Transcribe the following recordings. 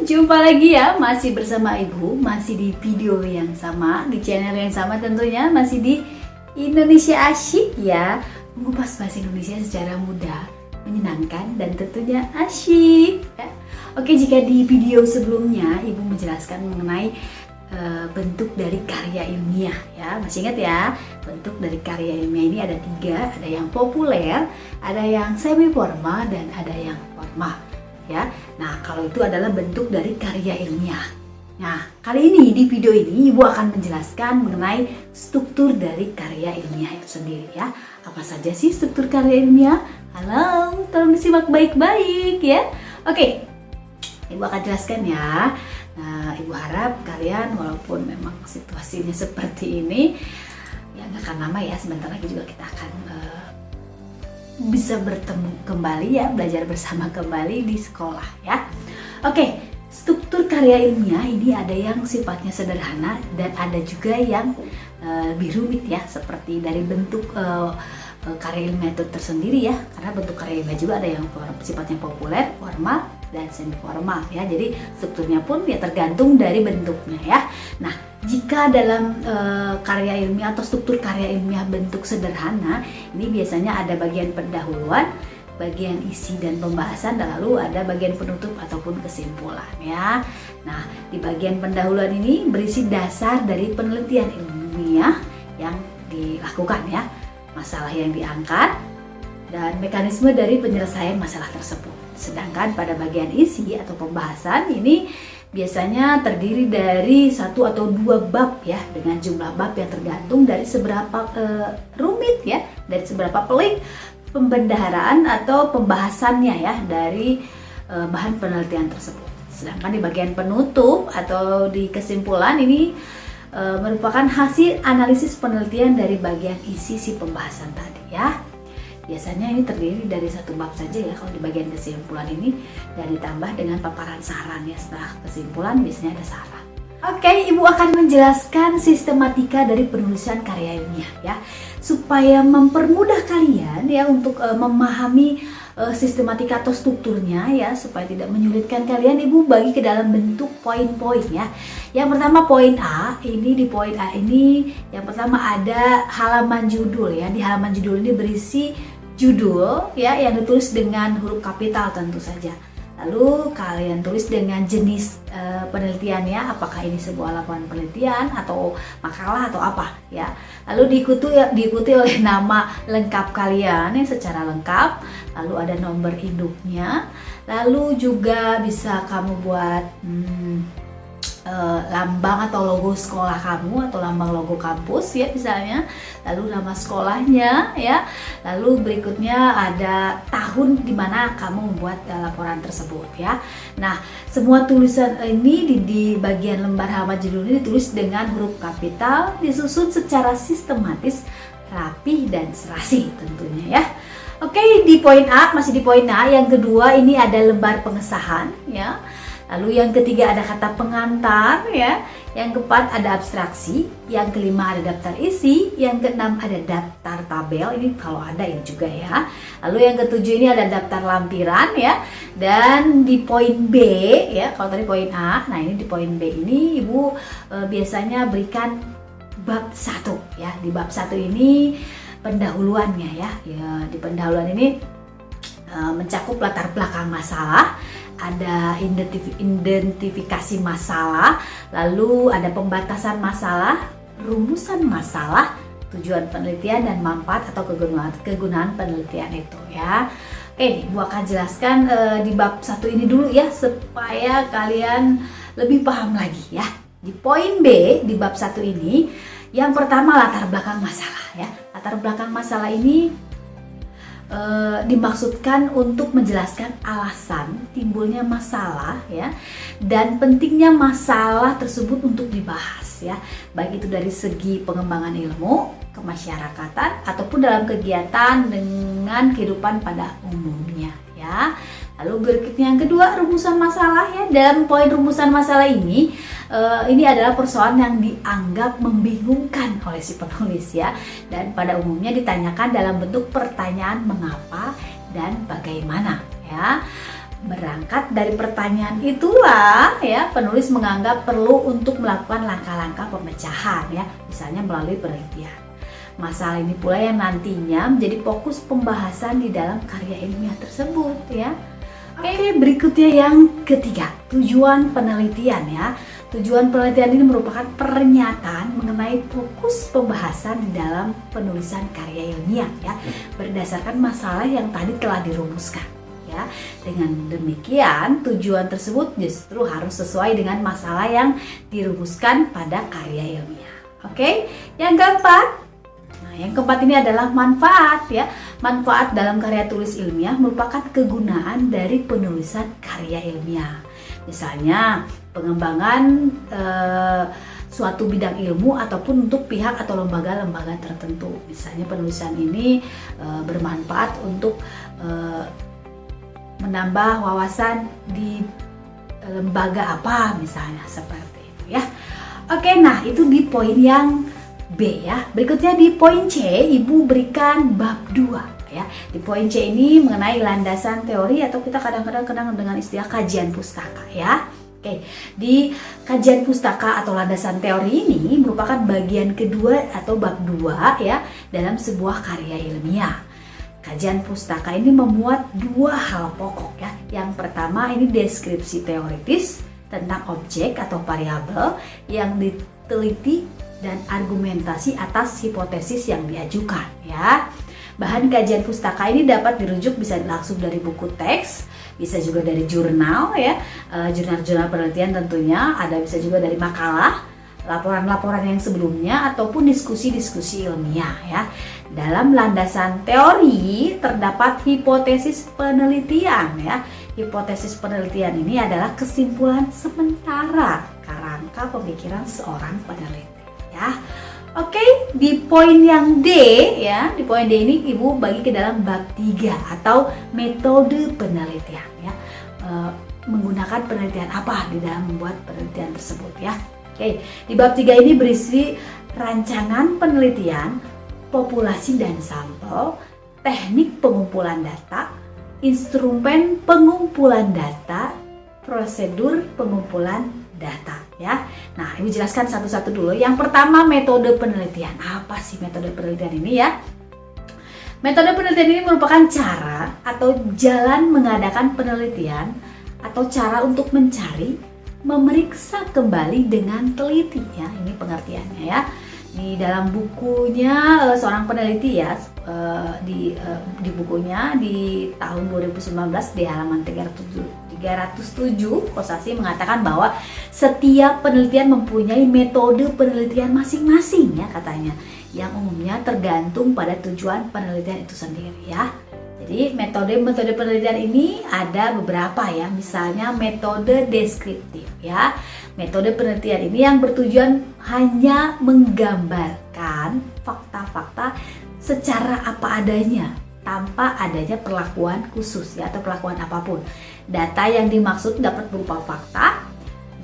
jumpa lagi ya, masih bersama Ibu, masih di video yang sama, di channel yang sama tentunya, masih di Indonesia Asyik ya. Mengupas bahasa Indonesia secara mudah, menyenangkan, dan tentunya asyik ya. Oke, jika di video sebelumnya Ibu menjelaskan mengenai bentuk dari karya ilmiah ya, masih ingat ya, bentuk dari karya ilmiah ini ada 3, ada yang populer, ada yang semi formal, dan ada yang formal ya. Nah, kalau itu adalah bentuk dari karya ilmiah. Nah, kali ini di video ini Ibu akan menjelaskan mengenai struktur dari karya ilmiah itu sendiri ya. Apa saja sih struktur karya ilmiah? Halo, tolong disimak baik-baik ya. Oke, Ibu akan jelaskan ya. Nah, Ibu harap kalian walaupun memang situasinya seperti ini, ya nggak akan lama ya, sebentar lagi juga kita akan bisa bertemu kembali ya, belajar bersama kembali di sekolah ya. Oke, struktur karya ilmiah ini ada yang sifatnya sederhana dan ada juga yang lebih rumit ya, seperti dari bentuk karya ilmiah itu tersendiri ya, karena bentuk karya ilmiah juga ada yang sifatnya populer, formal, dan semi formal ya. Jadi strukturnya pun ya tergantung dari bentuknya ya. Nah, jika dalam karya ilmiah atau struktur karya ilmiah bentuk sederhana, ini biasanya ada bagian pendahuluan, bagian isi dan pembahasan, dan lalu ada bagian penutup ataupun kesimpulan ya. Nah, di bagian pendahuluan ini berisi dasar dari penelitian ilmiah yang dilakukan ya, masalah yang diangkat, dan mekanisme dari penyelesaian masalah tersebut. Sedangkan pada bagian isi atau pembahasan ini biasanya terdiri dari 1 atau 2 bab ya, dengan jumlah bab yang tergantung dari seberapa rumit ya, dari seberapa pelik pembendaharaan atau pembahasannya ya dari bahan penelitian tersebut. Sedangkan di bagian penutup atau di kesimpulan ini merupakan hasil analisis penelitian dari bagian isi si pembahasan tadi ya. Biasanya ini terdiri dari 1 bab saja ya kalau di bagian kesimpulan ini, dan ditambah dengan paparan saran ya. Setelah kesimpulan biasanya ada saran. Oke, Ibu akan menjelaskan sistematika dari penulisan karya ilmiah ya, supaya mempermudah kalian ya untuk memahami sistematika atau strukturnya ya, supaya tidak menyulitkan kalian. Ibu bagi ke dalam bentuk poin-poin ya. Yang pertama poin A, ini di poin A ini yang pertama ada halaman judul ya. Di halaman judul ini berisi judul ya yang ditulis dengan huruf kapital tentu saja. Lalu kalian tulis dengan jenis penelitian ya, apakah ini sebuah laporan penelitian atau makalah atau apa ya. Lalu diikuti oleh nama lengkap kalian yang secara lengkap, lalu ada nomor induknya, lalu juga bisa kamu buat lambang atau logo sekolah kamu atau lambang logo kampus ya misalnya, lalu nama sekolahnya ya, lalu berikutnya ada tahun dimana kamu membuat laporan tersebut ya. Nah, semua tulisan ini di bagian lembar halaman judul ini ditulis dengan huruf kapital, disusun secara sistematis, rapi, dan serasi tentunya ya. Oke, di poin A, masih di poin A, yang kedua ini ada lembar pengesahan ya. Lalu yang ketiga ada kata pengantar ya, yang keempat ada abstraksi, yang kelima ada daftar isi, yang keenam ada daftar tabel, ini kalau ada ini juga ya. Lalu yang ketujuh ini ada daftar lampiran ya. Dan di poin B ya, kalau tadi poin A, nah ini di poin B ini Ibu biasanya berikan bab 1 ya. Di bab 1 ini pendahuluannya ya. Di pendahuluan ini mencakup latar belakang masalah, ada identifikasi masalah, lalu ada pembatasan masalah, rumusan masalah, tujuan penelitian, dan manfaat atau kegunaan penelitian itu ya. Oke, Ibu akan jelaskan di bab 1 ini dulu ya, supaya kalian lebih paham lagi ya. Di poin B di bab 1 ini, yang pertama latar belakang masalah ya. Latar belakang masalah ini dimaksudkan untuk menjelaskan alasan timbulnya masalah ya, dan pentingnya masalah tersebut untuk dibahas ya, baik itu dari segi pengembangan ilmu, kemasyarakatan, ataupun dalam kegiatan dengan kehidupan pada umumnya ya. Lalu berikutnya yang kedua, rumusan masalah ya. Dalam poin rumusan masalah ini adalah persoalan yang dianggap membingungkan oleh si penulis ya, dan pada umumnya ditanyakan dalam bentuk pertanyaan mengapa dan bagaimana ya. Berangkat dari pertanyaan itulah ya penulis menganggap perlu untuk melakukan langkah-langkah pemecahan ya, misalnya melalui penelitian. Masalah ini pula yang nantinya menjadi fokus pembahasan di dalam karya ilmiah tersebut ya. Oke, berikutnya yang ketiga, tujuan penelitian ya. Tujuan penelitian ini merupakan pernyataan mengenai fokus pembahasan di dalam penulisan karya ilmiah ya, berdasarkan masalah yang tadi telah dirumuskan. Ya, dengan demikian tujuan tersebut justru harus sesuai dengan masalah yang dirumuskan pada karya ilmiah. Oke, yang keempat. Nah, yang keempat ini adalah manfaat ya. Manfaat dalam karya tulis ilmiah merupakan kegunaan dari penulisan karya ilmiah. Misalnya pengembangan suatu bidang ilmu ataupun untuk pihak atau lembaga-lembaga tertentu. Misalnya penulisan ini bermanfaat untuk menambah wawasan di lembaga apa misalnya, seperti itu ya. Oke, nah itu di poin yang B ya. Berikutnya di poin C, Ibu berikan bab 2 ya. Di poin C ini mengenai landasan teori atau kita kadang-kadang kenal dengan istilah kajian pustaka ya. Oke, di kajian pustaka atau landasan teori ini merupakan bagian kedua atau bab 2 ya dalam sebuah karya ilmiah. Kajian pustaka ini memuat 2 hal pokok ya. Yang pertama ini deskripsi teoritis tentang objek atau variabel yang diteliti dan argumentasi atas hipotesis yang diajukan ya. Bahan kajian pustaka ini dapat dirujuk bisa langsung dari buku teks, bisa juga dari jurnal ya, jurnal-jurnal penelitian tentunya, ada bisa juga dari makalah, laporan-laporan yang sebelumnya ataupun diskusi-diskusi ilmiah ya. Dalam landasan teori terdapat hipotesis penelitian ya. Hipotesis penelitian ini adalah kesimpulan sementara kerangka pemikiran seorang peneliti ya. Oke, di poin yang D ya, di poin D ini Ibu bagi ke dalam bab 3 atau metode penelitian ya. Menggunakan penelitian apa di dalam membuat penelitian tersebut ya. Oke, di bab 3 ini berisi rancangan penelitian, populasi dan sampel, teknik pengumpulan data, instrumen pengumpulan data, prosedur pengumpulan data ya. Nah, Ibu jelaskan satu-satu dulu. Yang pertama, metode penelitian. Apa sih metode penelitian ini ya? Metode penelitian ini merupakan cara atau jalan mengadakan penelitian atau cara untuk mencari, memeriksa kembali dengan teliti ya. Ini pengertiannya ya. Di dalam bukunya seorang peneliti ya, di bukunya di tahun 2019 di halaman 307 Kosasih mengatakan bahwa setiap penelitian mempunyai metode penelitian masing-masing ya katanya, yang umumnya tergantung pada tujuan penelitian itu sendiri ya. Jadi metode penelitian ini ada beberapa ya, misalnya metode deskriptif ya. Metode penelitian ini yang bertujuan hanya menggambarkan fakta-fakta secara apa adanya tanpa adanya perlakuan khusus ya, atau perlakuan apapun. Data yang dimaksud dapat berupa fakta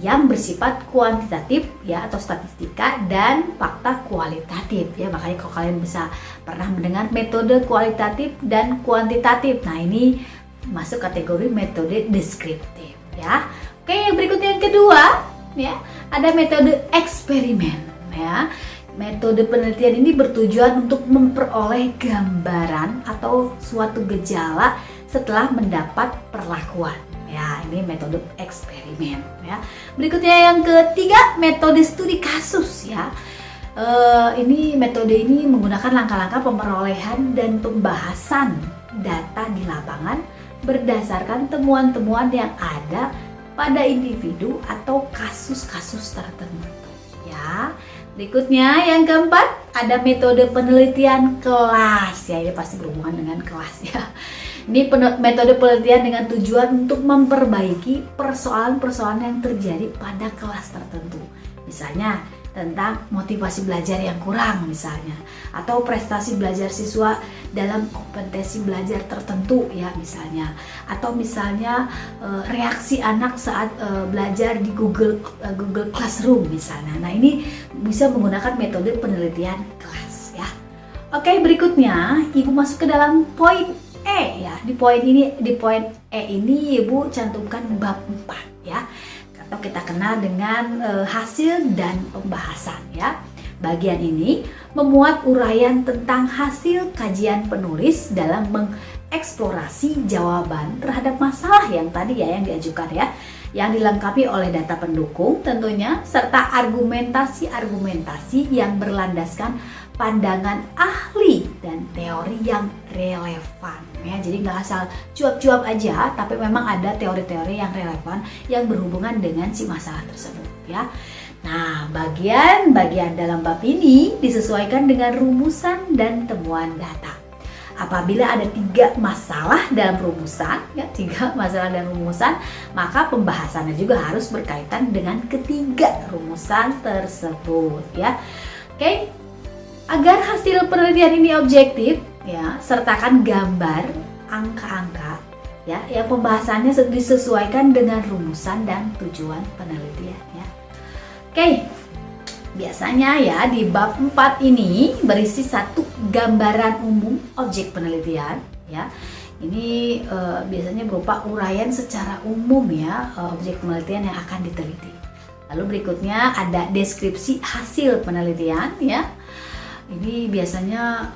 yang bersifat kuantitatif ya atau statistika dan fakta kualitatif ya. Makanya kalau kalian bisa pernah mendengar metode kualitatif dan kuantitatif, nah ini masuk kategori metode deskriptif ya. Oke, berikutnya yang kedua ya, ada metode eksperimen ya. Metode penelitian ini bertujuan untuk memperoleh gambaran atau suatu gejala setelah mendapat perlakuan. Ya, ini metode eksperimen ya. Berikutnya yang ketiga, metode studi kasus ya. Ini metode ini menggunakan langkah-langkah pemerolehan dan pembahasan data di lapangan berdasarkan temuan-temuan yang ada pada individu atau kasus-kasus tertentu ya. Berikutnya yang keempat, ada metode penelitian kelas ya. Ini pasti berhubungan dengan kelas ya. Ini metode penelitian dengan tujuan untuk memperbaiki persoalan-persoalan yang terjadi pada kelas tertentu. Misalnya tentang motivasi belajar yang kurang misalnya, atau prestasi belajar siswa dalam kompetensi belajar tertentu ya misalnya, atau misalnya reaksi anak saat belajar di Google Classroom misalnya. Nah, ini bisa menggunakan metode penelitian kelas ya. Oke, berikutnya Ibu masuk ke dalam poin E ya. Di poin E ini Ibu cantumkan bab 4 ya. Atau kita kenal dengan hasil dan pembahasan ya. Bagian ini memuat uraian tentang hasil kajian penulis dalam mengeksplorasi jawaban terhadap masalah yang tadi ya yang diajukan ya, yang dilengkapi oleh data pendukung tentunya serta argumentasi-argumentasi yang berlandaskan pandangan ahli dan teori yang relevan ya. Jadi nggak asal cuap-cuap aja, tapi memang ada teori-teori yang relevan yang berhubungan dengan si masalah tersebut ya. Nah, bagian dalam bab ini disesuaikan dengan rumusan dan temuan data. Apabila ada 3 masalah dalam rumusan, ya 3 masalah dalam rumusan, maka pembahasannya juga harus berkaitan dengan ketiga rumusan tersebut, ya. Oke, agar hasil penelitian ini objektif, ya, sertakan gambar, angka-angka, ya, yang pembahasannya disesuaikan dengan rumusan dan tujuan penelitian, ya. Oke, biasanya ya di bab 4 ini berisi satu gambaran umum objek penelitian ya. Ini biasanya berupa uraian secara umum ya objek penelitian yang akan diteliti. Lalu berikutnya ada deskripsi hasil penelitian ya. Ini biasanya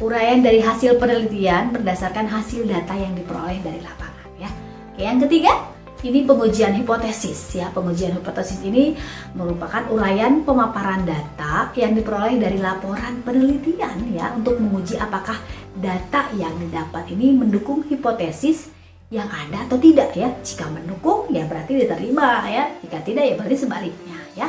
uraian dari hasil penelitian berdasarkan hasil data yang diperoleh dari lapangan ya. Oke, yang ketiga, ini pengujian hipotesis ya. Pengujian hipotesis ini merupakan uraian pemaparan data yang diperoleh dari laporan penelitian ya untuk menguji apakah data yang didapat ini mendukung hipotesis yang ada atau tidak ya. Jika mendukung ya berarti diterima ya. Jika tidak ya berarti sebaliknya ya.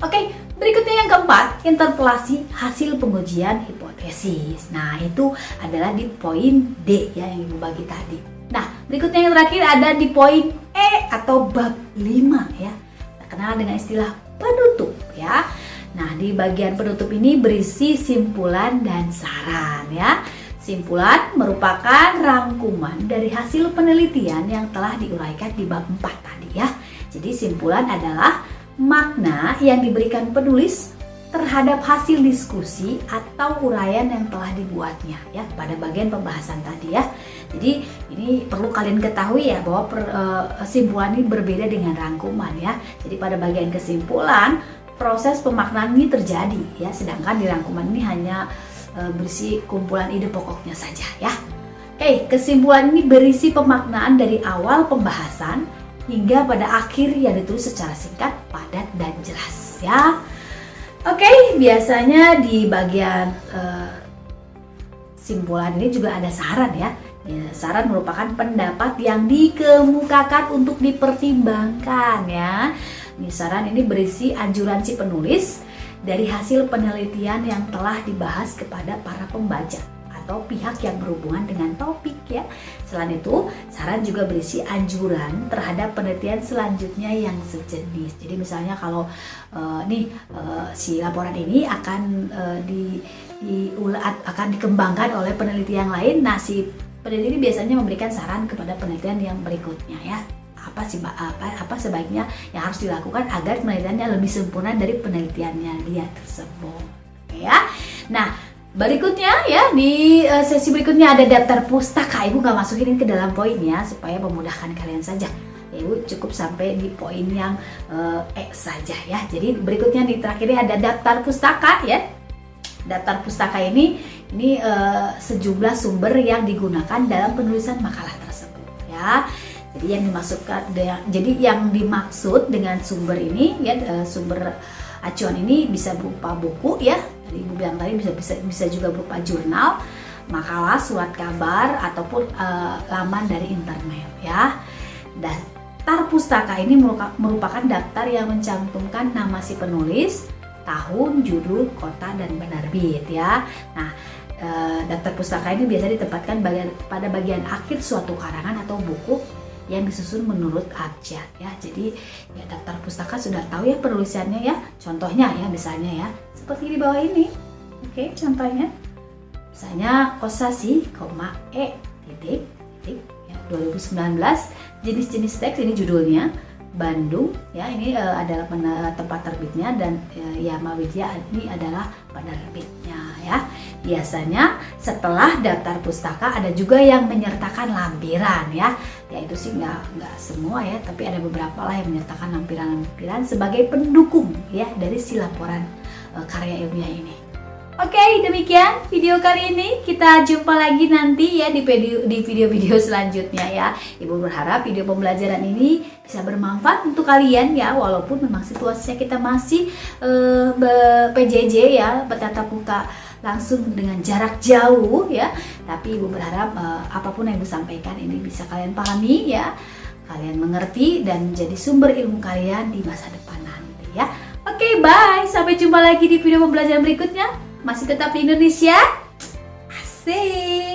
Oke, berikutnya yang keempat, interpolasi hasil pengujian hipotesis. Nah, itu adalah di poin D ya yang Ibu bagi tadi. Nah, berikutnya yang terakhir ada di poin E atau bab 5 ya. Kita kenal dengan istilah penutup ya. Nah, di bagian penutup ini berisi simpulan dan saran ya. Simpulan merupakan rangkuman dari hasil penelitian yang telah diuraikan di bab 4 tadi ya. Jadi simpulan adalah makna yang diberikan penulis terhadap hasil diskusi atau uraian yang telah dibuatnya ya pada bagian pembahasan tadi ya. Jadi ini perlu kalian ketahui ya bahwa kesimpulan ini berbeda dengan rangkuman ya. Jadi pada bagian kesimpulan proses pemaknaan ini terjadi ya, sedangkan di rangkuman ini hanya berisi kumpulan ide pokoknya saja ya. Oke, kesimpulan ini berisi pemaknaan dari awal pembahasan hingga pada akhir yang ditulis secara singkat, padat dan jelas ya. Oke, biasanya di bagian simpulan ini juga ada saran ya. Saran merupakan pendapat yang dikemukakan untuk dipertimbangkan ya. Saran ini berisi anjuran si penulis dari hasil penelitian yang telah dibahas kepada para pembaca atau pihak yang berhubungan dengan topik ya. Selain itu, saran juga berisi anjuran terhadap penelitian selanjutnya yang sejenis. Jadi misalnya kalau si laporan ini akan akan dikembangkan oleh peneliti yang lain, nah si peneliti ini biasanya memberikan saran kepada penelitian yang berikutnya ya. Apa sebaiknya yang harus dilakukan agar penelitiannya lebih sempurna dari penelitiannya dia tersebut ya. Nah, berikutnya ya di sesi berikutnya ada daftar pustaka. Ibu nggak masukin ini ke dalam poinnya supaya memudahkan kalian saja. Ibu cukup sampai di poin yang E saja ya. Jadi berikutnya di terakhirnya ada daftar pustaka ya. Daftar pustaka ini sejumlah sumber yang digunakan dalam penulisan makalah tersebut ya. Jadi yang dimaksud dengan sumber ini ya, sumber acuan ini bisa berupa buku ya. Tadi Ibu bilang tadi bisa juga berupa jurnal, makalah, surat kabar ataupun laman dari internet ya. Daftar pustaka ini merupakan daftar yang mencantumkan nama si penulis, tahun, judul, kota, dan penerbit ya. Nah, daftar pustaka ini biasanya ditempatkan pada bagian akhir suatu karangan atau buku yang disusun menurut abjad ya. Jadi ya daftar pustaka sudah tahu ya penulisannya ya. Contohnya ya misalnya ya seperti di bawah ini. Oke, contohnya misalnya Kosasih, E titik ya 2019, jenis-jenis teks ini judulnya Bandung ya, ini adalah tempat terbitnya, dan Yama Widya ini adalah penerbitnya ya. Biasanya setelah daftar pustaka ada juga yang menyertakan lampiran ya. Ya itu sih nggak semua ya, tapi ada beberapa lah yang menyertakan lampiran-lampiran sebagai pendukung ya dari si laporan karya ilmiah ini. Oke, demikian video kali ini. Kita jumpa lagi nanti ya di video-video selanjutnya ya. Ibu berharap video pembelajaran ini bisa bermanfaat untuk kalian ya, walaupun memang situasinya kita masih PJJ ya, bertatap muka langsung dengan jarak jauh ya. Tapi Ibu berharap apapun yang Ibu sampaikan ini bisa kalian pahami ya, kalian mengerti dan menjadi sumber ilmu kalian di masa depan nanti ya. Oke, bye. Sampai jumpa lagi di video pembelajaran berikutnya. Masih tetap di Indonesia. Asik.